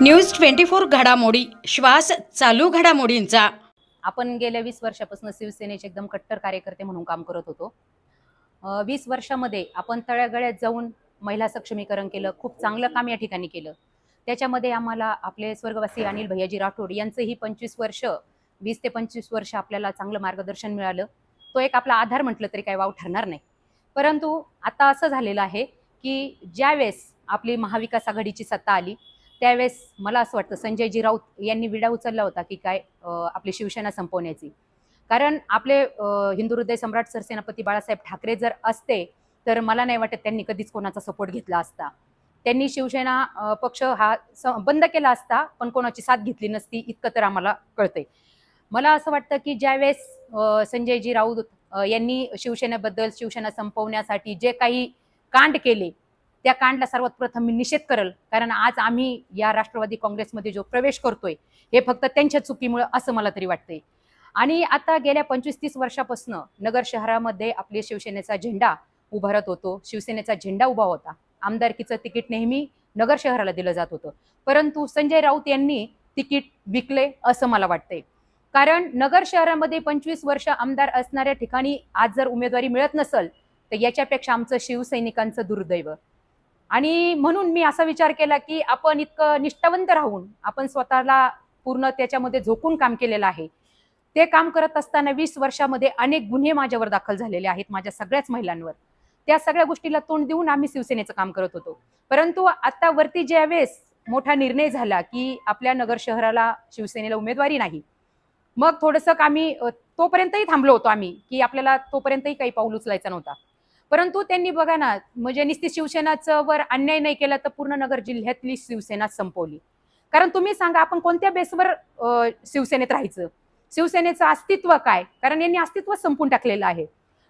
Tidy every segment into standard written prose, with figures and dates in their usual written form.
News 24 घडामोडी श्वास चालू घडामोडींचा। आपण गेल्या 20 वर्षापासून शिवसेनेचे एकदम कट्टर कार्यकर्ते म्हणून काम करत होतो। 20 वर्षामध्ये आपण तळागाळात जाऊन महिला सक्षमीकरण केलं, खूप चांगलं काम या ठिकाणी केलं। त्याच्यामध्ये आम्हाला आपले स्वर्गवासी अनिल भैयाजी राठोड यांचंही 20 ते 25 वर्ष आपल्याला चांगलं मार्गदर्शन मिळालं। तो एक आपला आधार म्हटलं तरी काही वाव ठरणार नाही। परंतु आता असं झालेलं आहे की ज्यावेळेस आपली महाविकास आघाडीची सत्ता आली त्यावेळेस मला असं वाटतं संजयजी राऊत यांनी विडा उचलला होता की काय आपली शिवसेना संपवण्याची। कारण आपले हिंदू हृदय सम्राट सरसेनापती बाळासाहेब ठाकरे जर असते तर मला नाही वाटत त्यांनी कधीच कोणाचा सपोर्ट घेतला असता। त्यांनी शिवसेना पक्ष हा बंद केला असता पण कोणाची साथ घेतली नसती इतकं तर आम्हाला कळतंय। मला असं वाटतं की ज्यावेळेस संजयजी राऊत यांनी शिवसेनेबद्दल शिवसेना संपवण्यासाठी जे काही कांड केले त्या कांडला सर्वात प्रथम मी निषेध करेल। कारण आज आम्ही या राष्ट्रवादी काँग्रेसमध्ये जो प्रवेश करतोय हे फक्त त्यांच्या चुकीमुळे असं मला तरी वाटतंय। आणि आता गेल्या 25-30 वर्षापासून नगर शहरामध्ये आपले शिवसेनेचा झेंडा उभारत होतो, शिवसेनेचा झेंडा उभा होता। आमदारकीचं तिकीट नेहमी नगर शहराला दिलं जात होतं, परंतु संजय राऊत यांनी तिकीट विकले असं मला वाटतंय। कारण नगर शहरामध्ये 25 वर्ष आमदार असणाऱ्या ठिकाणी आज जर उमेदवारी मिळत नसेल तर याच्यापेक्षा आमचं शिवसैनिकांचं दुर्दैव। आणि म्हणून मी असा विचार केला की आपण इतकं निष्ठावंत राहून आपण स्वतःला पूर्ण त्याच्यामध्ये झोकून काम केलेलं आहे। ते काम करत असताना 20 वर्षामध्ये अनेक गुन्हे माझ्यावर दाखल झालेले आहेत, माझ्या सगळ्याच महिलांवर। त्या सगळ्या गोष्टीला तोंड देऊन आम्ही शिवसेनेचं काम करत होतो। परंतु आता वरती ज्यावेळेस मोठा निर्णय झाला की आपल्या नगर शहराला शिवसेनेला उमेदवारी नाही, मग थोडंसं आम्ही तोपर्यंतही थांबलो होतो आम्ही की आपल्याला तोपर्यंतही काही पाऊल उचलायचा नव्हता। परंतु त्यांनी बघा ना, म्हणजे नुसती शिवसेनाचं वर अन्याय नाही केला तर पूर्ण नगर जिल्ह्यातली शिवसेना संपवली। कारण तुम्ही सांगा आपण कोणत्या बेसवर शिवसेनेत राहायचं, शिवसेनेचं अस्तित्व काय? कारण यांनी अस्तित्व संपून टाकलेलं आहे।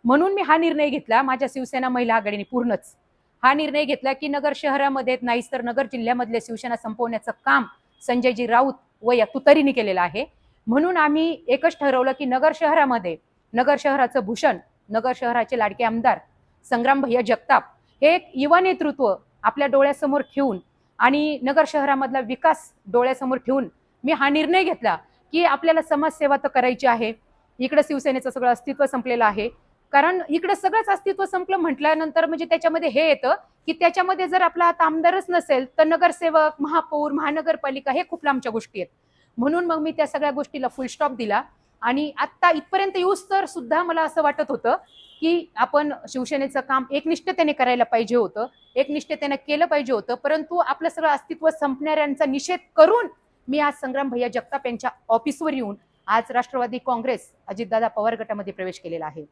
म्हणून मी हा निर्णय घेतला, माझ्या शिवसेना महिला आघाडीने पूर्णच हा निर्णय घेतला की नगर शहरामध्ये नाहीच तर नगर जिल्ह्यामधले शिवसेना संपवण्याचं काम संजयजी राऊत व या तुतारीने केलेलं आहे। म्हणून आम्ही एकच ठरवलं की नगर शहरामध्ये नगर शहराचं भूषण, नगर शहराचे लाडके आमदार संग्राम भैया जगताप हे एक युवा नेतृत्व आपल्या डोळ्यासमोर ठेवून आणि नगर शहरामधला विकास डोळ्यासमोर ठेवून मी हा निर्णय घेतला की आपल्याला समाजसेवा तर करायची आहे। इकडे शिवसेनेचं सगळं अस्तित्व संपलेलं आहे। कारण इकडे सगळंच अस्तित्व संपलं म्हटल्यानंतर म्हणजे त्याच्यामध्ये हे येतं की त्याच्यामध्ये जर आपला आता आमदारच नसेल तर नगरसेवक, महापौर, महानगरपालिका हे खूप लांबच्या गोष्टी आहेत। म्हणून मग मी त्या सगळ्या गोष्टीला फुल स्टॉप दिला। आणि आता इथपर्यंत येऊस तर सुद्धा मला असं वाटत होतं की आपण शिवसेनेचं काम एकनिष्ठतेने करायला पाहिजे होतं, एकनिष्ठतेने केलं पाहिजे होतं। परंतु आपलं सगळं अस्तित्व संपणाऱ्यांचा निषेध करून मी आज संग्राम भैया जगताप यांच्या ऑफिसवर येऊन आज राष्ट्रवादी काँग्रेस अजितदादा पवार गटामध्ये प्रवेश केलेला आहे।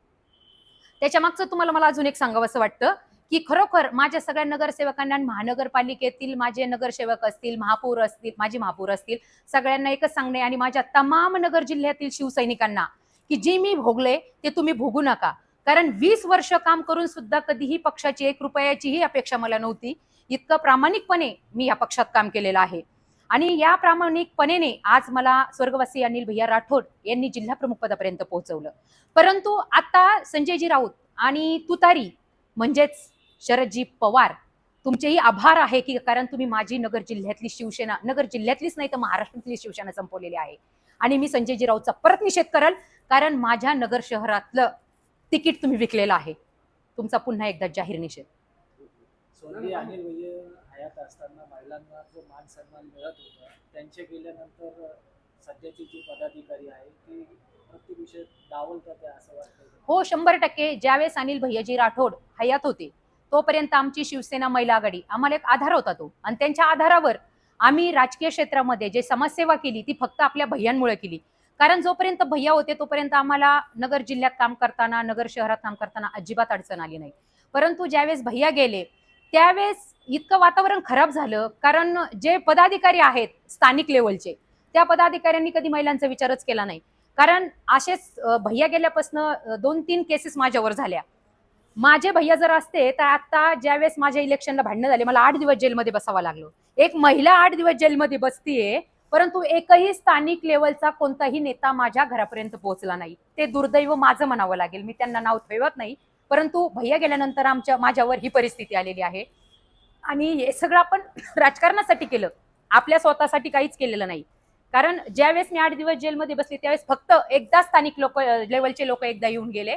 त्याच्या मागचं तुम्हाला मला अजून एक सांगावंसं वाटतं की खरोखर माझ्या सगळ्या नगरसेवकांना, महानगरपालिकेतील माझे नगरसेवक असतील, महापौर असतील, माझे महापौर असतील, सगळ्यांना एकच सांगणे आणि माझ्या तमाम नगर जिल्ह्यातील शिवसैनिकांना की जे मी भोगले ते तुम्ही भोगू नका। कारण 20 वर्ष काम करून सुद्धा कधीही पक्षाची 1 रुपयाचीही अपेक्षा मला नव्हती। इतकं प्रामाणिकपणे मी या पक्षात काम केलेलं आहे। आणि या प्रामाणिकपणेने आज मला स्वर्गवासी अनिल भैया राठोड यांनी जिल्हा प्रमुख पदापर्यंत पोहोचवलं। परंतु आता संजयजी राऊत आणि तुतारी म्हणजेच शरदजी पवार तुमचेही आभार आहे की कारण तुम्ही माझी नगर जिल्ह्यातली शिवसेना, नगर जिल्ह्यातलीच नाही तर महाराष्ट्रातली शिवसेना संपवलेली आहे। आणि मी संजयजी राऊतचा परत निषेध करेल कारण माझ्या नगर शहरातलं तिकीट तुम्ही विकलेलं आहे। तुमचा पुन्हा एकदा जाहीर निषेध। स्वर्गीय अनिल भैया हयात असताना महिलांना जो मान सन्मान मिळत होता त्यांचे गेल्यानंतर सध्याचे जे पदाधिकारी आहे ते प्रत्येक विषय डावलतात असं वाटतं? हो, 100%। ज्यावेळेस अनिल भैयाजी राठोड हयात होते तोपर्यंत आमची शिवसेना महिला आघाडी आम्हाला एक आधार होता तो, आणि त्यांच्या आधारावर आम्ही राजकीय क्षेत्रामध्ये जे समाजसेवा केली ती फक्त आपल्या भैयांमुळे केली। कारण जोपर्यंत भैया होते तोपर्यंत आम्हाला नगर जिल्ह्यात काम करताना, नगर शहरात काम करताना अजिबात अडचण आली नाही। परंतु ज्यावेळेस भैया गेले त्यावेळेस इतकं वातावरण खराब झालं कारण जे पदाधिकारी आहेत स्थानिक लेवलचे त्या पदाधिकाऱ्यांनी कधी महिलांचा विचारच केला नाही। कारण असेच भैया गेल्यापासून 2-3 केसेस माझ्यावर झाल्या। माझे भैया जर असते तर आता ज्यावेळेस माझ्या इलेक्शनला भांडणं झाले मला 8 दिवस जेलमध्ये बसावं लागलं। एक महिला 8 दिवस जेलमध्ये बसतीये परंतु एकही स्थानिक लेवलचा कोणताही नेता माझ्या घरापर्यंत पोहोचला नाही। ते दुर्दैव माझं म्हणावं लागेल, मी त्यांना नाव ठेवत नाही। परंतु भैया गेल्यानंतर माझ्यावर ही परिस्थिती आलेली आहे। आणि हे सगळं आपण राजकारणासाठी केलं। आपल्या स्वतःसाठी काहीच केलेलं नाही. कारण ज्यावेळेस मी 8 दिवस जेलमध्ये बसले त्यावेळेस फक्त एकदा स्थानिक लोक लेवलचे लोक एकदा येऊन गेले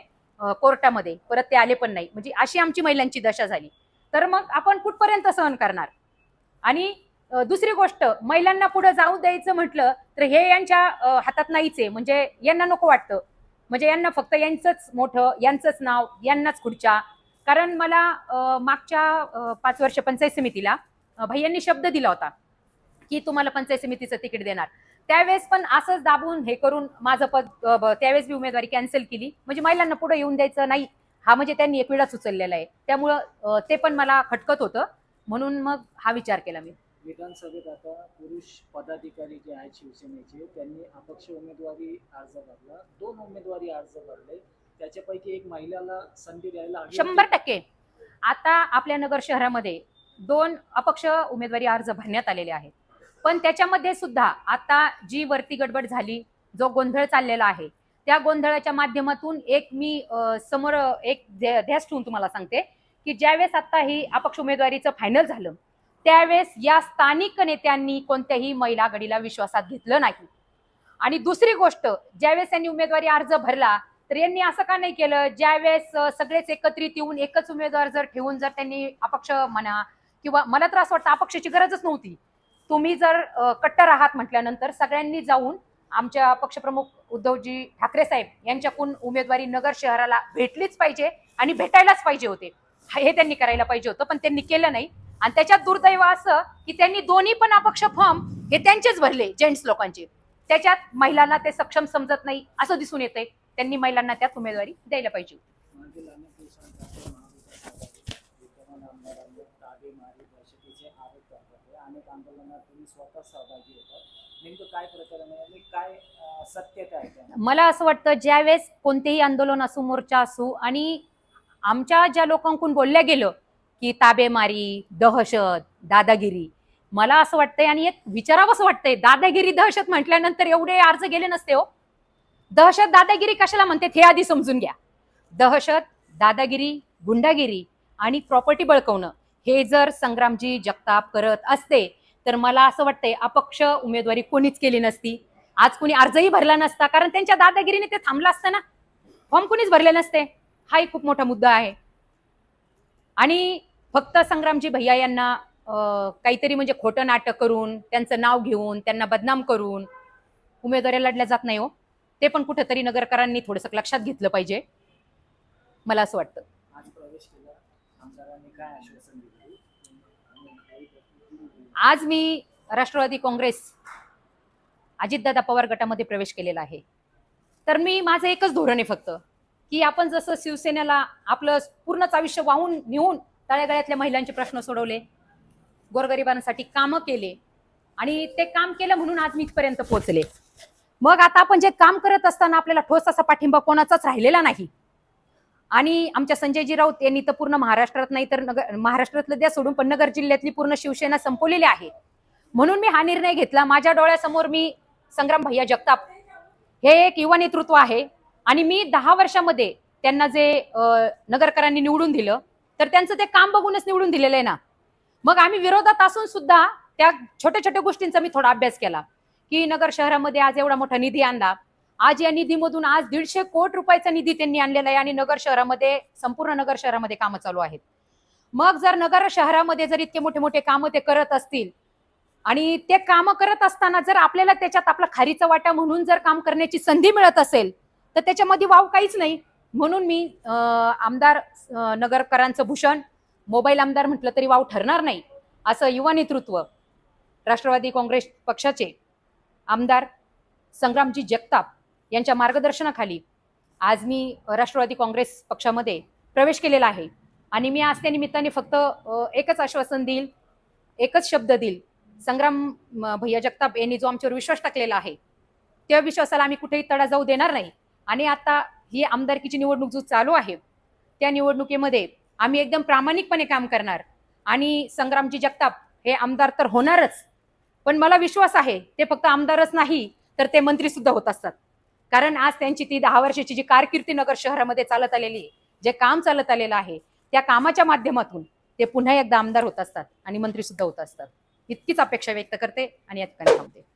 कोर्टामध्ये, परत ते आले पण नाही. म्हणजे अशी आमची महिलांची दशा झाली. तर मग आपण कुठपर्यंत सहन करणार? आणि दुसरी गोष्ट, महिलांना पुढे जाऊ द्यायचं म्हटलं तर हे यांच्या हातात नाहीच आहे. म्हणजे यांना नको वाटतं, म्हणजे यांना फक्त यांचंच मोठं, यांचंच नाव, यांनाच खुर्च्या. कारण मला मागच्या 5 वर्ष पंचायत समितीला भैयांनी शब्द दिला होता की तुम्हाला पंचायत समितीचं तिकीट देणार. त्यावेळेस पण असंच दाबून हे करून माझं पद त्यावेळेस मी उमेदवारी कॅन्सल केली. म्हणजे महिलांना पुढे येऊन द्यायचं नाही हा म्हणजे त्यांनी एक वेळाच उचललेला आहे. त्यामुळं ते पण मला खटकत होतं, म्हणून मग हा विचार केला मी. विधानसभेत आता पुरुष पदाधिकारी जे आहेत शिवसेनेचे, त्यांनी अपक्ष उमेदवारी अर्ज भरला, 2 उमेदवारी अर्ज भरले, त्याच्यापैकी एक महिलाला संधी द्यायला हवी. 100% आता आपल्या नगर शहरामध्ये 2 अपक्ष उमेदवारी अर्ज भरण्यात आलेले आहेत. पण त्याच्यामध्ये सुद्धा आता जी वरती गडबड झाली, जो गोंधळ चाललेला आहे, त्या गोंधळाच्या माध्यमातून एक मी समोर एक ध्यास ठेवून तुम्हाला सांगते की ज्यावेळेस आता ही अपक्ष उमेदवारीचं फायनल झालं त्यावेळेस या स्थानिक नेत्यांनी कोणत्याही महिला आघाडीला विश्वासात घेतलं नाही. आणि दुसरी गोष्ट, ज्यावेळेस त्यांनी उमेदवारी अर्ज भरला तर यांनी असं का नाही केलं, ज्यावेळेस सगळेच एकत्रित येऊन एकच उमेदवार जर ठेवून जर त्यांनी अपक्ष म्हणा, किंवा मला तर असं वाटतं अपक्षाची गरजच नव्हती. तुम्ही जर कट्टर आहात म्हटल्यानंतर सगळ्यांनी जाऊन आमच्या पक्षप्रमुख उद्धवजी ठाकरे साहेब यांच्याकडून उमेदवारी नगर शहराला भेटलीच पाहिजे आणि भेटायलाच पाहिजे होते. हे त्यांनी करायला पाहिजे होतं, पण त्यांनी केलं नाही. आणि त्याच्यात दुर्दैव असं की त्यांनी दोन्ही पण अपक्ष फॉर्म हे त्यांचेच भरले, जेंट्स लोकांचे. त्याच्यात महिलांना ते सक्षम समजत नाही असं दिसून येतंय. त्यांनी महिलांना त्यात उमेदवारी द्यायला पाहिजे. मागील अनेक दिवसांपासून महाविकास आघाडी विद्यमान आमदारांवर ताबेमारी दहशतीचे आरोप करतात. अनेक आंदोलनात तुम्ही स्वतः सहभागी होतात. नेमकं काय प्रकरण आहे आणि काय सत्यता आहे त्यामध्ये? मला असं वाटतं ज्यावेळेस कोणतेही आंदोलन असू, मोर्चा असू, आणि आमच्या ज्या लोकांकडून बोलल्या गेलं की ताबेमारी, दहशत, दादागिरी, मला असं वाटतंय आणि एक विचारावंसं वाटतंय, दादागिरी दहशत म्हटल्यानंतर एवढे अर्ज गेले नसते हो. दहशत दादागिरी कशाला म्हणते हे आधी समजून घ्या. दहशत, दादागिरी, गुंडागिरी आणि प्रॉपर्टी बळकवणं हे जर संग्रामजी जगताप करत असते तर मला असं वाटतंय अपक्ष उमेदवारी कोणीच केली नसती, आज कोणी अर्जही भरला नसता. कारण त्यांच्या दादागिरीने ते थांबलं असतं ना, फॉर्म कोणीच भरले नसते. हाही खूप मोठा मुद्दा आहे. आणि फक्त संग्रामजी भैया यांना काहीतरी म्हणजे खोटं नाटक करून, त्यांचं नाव घेऊन, त्यांना बदनाम करून उमेदवारी लढल्या जात नाही हो. ते पण कुठेतरी नगरकरांनी थोडंसं लक्षात घेतलं पाहिजे, मला असं वाटतं. आज प्रवेश केला, आमदारांनी काय आश्वासन दिले? आज मी राष्ट्रवादी काँग्रेस अजितदादा पवार गटामध्ये प्रवेश केलेला आहे. तर मी माझं एकच धोरण आहे फक्त, की आपण जसं शिवसेनेला आपलं पूर्णच आयुष्य वाहून नेऊन तळागाळातल्या महिलांचे प्रश्न सोडवले, गोरगरिबांसाठी कामं केले आणि ते काम केलं म्हणून आज मी इथपर्यंत पोहोचले. मग आता आपण जे काम करत असताना आपल्याला ठोस असा पाठिंबा कोणाचाच राहिलेला नाही. आणि आमच्या संजयजी राऊत यांनी तर पूर्ण महाराष्ट्रात नाही तर महाराष्ट्रातलं द्या सोडून पण नगर जिल्ह्यातली पूर्ण शिवसेना संपवलेली आहे. म्हणून मी हा निर्णय घेतला. माझ्या डोळ्यासमोर मी संग्राम भैया जगताप हे एक युवा नेतृत्व आहे आणि मी 10 वर्षामध्ये त्यांना जे नगरकरांनी निवडून दिलं तर त्यांचं ते काम बघूनच निवडून दिलेलं आहे ना. मग आम्ही विरोधात असून सुद्धा त्या छोट्या छोट्या गोष्टींचा मी थोडा अभ्यास केला की नगर शहरामध्ये आज एवढा मोठा निधी आणला, आज या निधीमधून आज 150 कोटी रुपयाचा निधी त्यांनी आणलेला आहे आणि नगर शहरामध्ये संपूर्ण नगर शहरामध्ये कामं चालू आहेत. मग जर नगर शहरामध्ये जर इतके मोठे मोठे कामं ते करत असतील आणि ते कामं करत असताना जर आपल्याला त्याच्यात आपला खारीचा वाटा म्हणून जर काम करण्याची संधी मिळत असेल तर त्याच्यामध्ये वाव काहीच नाही. म्हणून मी आमदार नगरकरांचं भूषण, मोबाईल आमदार म्हटलं तरी वाव ठरणार नाही असं युवा नेतृत्व राष्ट्रवादी काँग्रेस पक्षाचे आमदार संग्रामजी जगताप यांच्या मार्गदर्शनाखाली आज मी राष्ट्रवादी काँग्रेस पक्षामध्ये प्रवेश केलेला आहे. आणि मी आज त्या निमित्ताने फक्त एकच आश्वासन देईल, एकच शब्द देईल. संग्राम भैया जगताप यांनी जो आमच्यावर विश्वास टाकलेला आहे त्या विश्वासाला आम्ही कुठेही तडा जाऊ देणार नाही. आणि आता ही आमदारकीची निवडणूक जो चालू आहे त्या निवडणुकीमध्ये आम्ही एकदम प्रामाणिकपणे काम करणार आणि संग्रामजी जगताप हे आमदार तर होणारच, पण मला विश्वास आहे ते फक्त आमदारच नाही तर ते मंत्री सुद्धा होत असतात. कारण आज त्यांची ती 10 वर्षाची जी कारकिर्दी नगर शहरामध्ये चालत आलेली आहे, जे काम चालत आलेलं आहे त्या कामाच्या माध्यमातून ते पुन्हा एकदा आमदार होत असतात आणि मंत्री सुद्धा होत असतात. इतकीच अपेक्षा व्यक्त करते आणि या ठिकाणी थांबते.